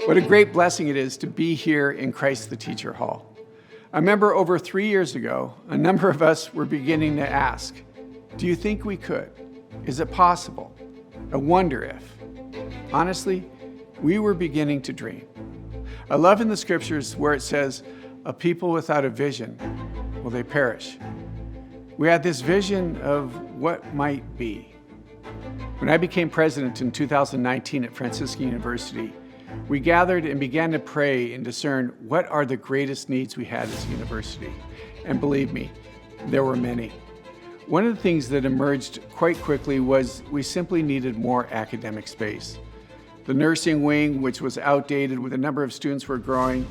What a great blessing it is to be here in Christ the Teacher Hall. I remember over 3 years ago, a number of us were beginning to ask, do you think we could? Is it possible? I wonder if. Honestly, we were beginning to dream. I love in the scriptures where it says, a people without a vision, will they perish? We had this vision of what might be. When I became president in 2019 at Franciscan University, we gathered and began to pray and discern what are the greatest needs we had as a university. And believe me, there were many. One of the things that emerged quite quickly was we simply needed more academic space. The nursing wing, which was outdated with a number of students were growing,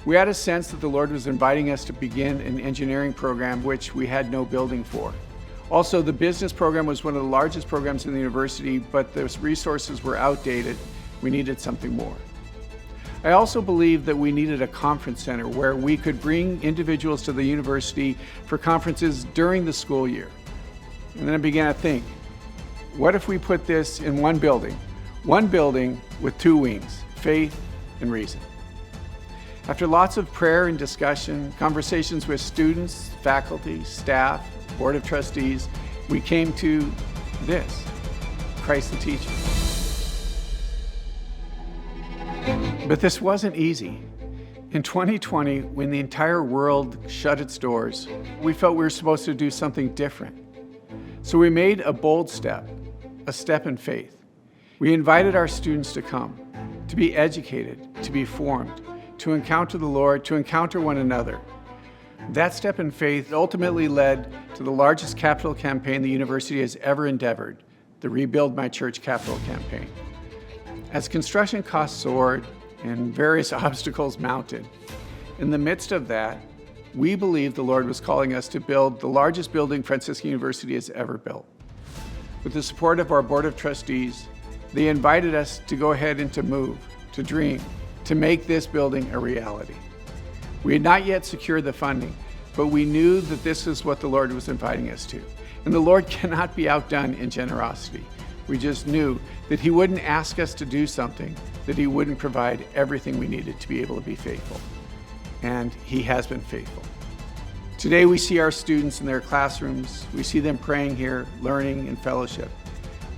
we had a sense that the Lord was inviting us to begin an engineering program which we had no building for. Also, the business program was one of the largest programs in the university, but the resources were outdated. We needed something more. I also believed that we needed a conference center where we could bring individuals to the university for conferences during the school year. And then I began to think, what if we put this in one building with two wings, faith and reason? After lots of prayer and discussion, conversations with students, faculty, staff, board of trustees, we came to this, Christ the Teacher. But this wasn't easy. In 2020, when the entire world shut its doors, we felt we were supposed to do something different. So we made a bold step, a step in faith. We invited our students to come, to be educated, to be formed, to encounter the Lord, to encounter one another. That step in faith ultimately led to the largest capital campaign the university has ever endeavored, the Rebuild My Church Capital Campaign. As construction costs soared and various obstacles mounted, in the midst of that, we believed the Lord was calling us to build the largest building Franciscan University has ever built. With the support of our board of trustees, they invited us to go ahead and to move, to dream, to make this building a reality. We had not yet secured the funding, but we knew that this is what the Lord was inviting us to. And the Lord cannot be outdone in generosity. We just knew that He wouldn't ask us to do something, that He wouldn't provide everything we needed to be able to be faithful. And He has been faithful. Today we see our students in their classrooms. We see them praying here, learning and fellowship.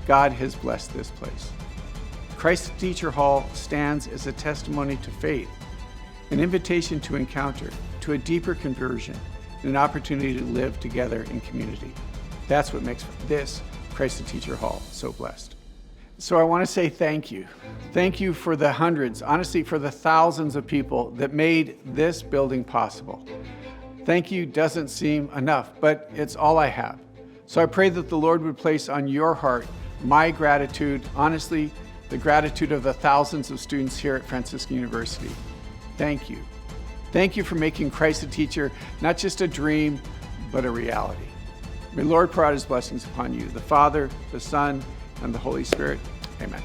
God has blessed this place. Christ the Teacher Hall stands as a testimony to faith, an invitation to encounter, to a deeper conversion, and an opportunity to live together in community. That's what makes this Christ the Teacher Hall so blessed. So I want to say thank you. Thank you for the hundreds, honestly for the thousands of people that made this building possible. Thank you doesn't seem enough, but it's all I have. So I pray that the Lord would place on your heart my gratitude, honestly, the gratitude of the thousands of students here at Franciscan University. Thank you. Thank you for making Christ the Teacher not just a dream, but a reality. May the Lord pour out His blessings upon you, the Father, the Son, and the Holy Spirit. Amen.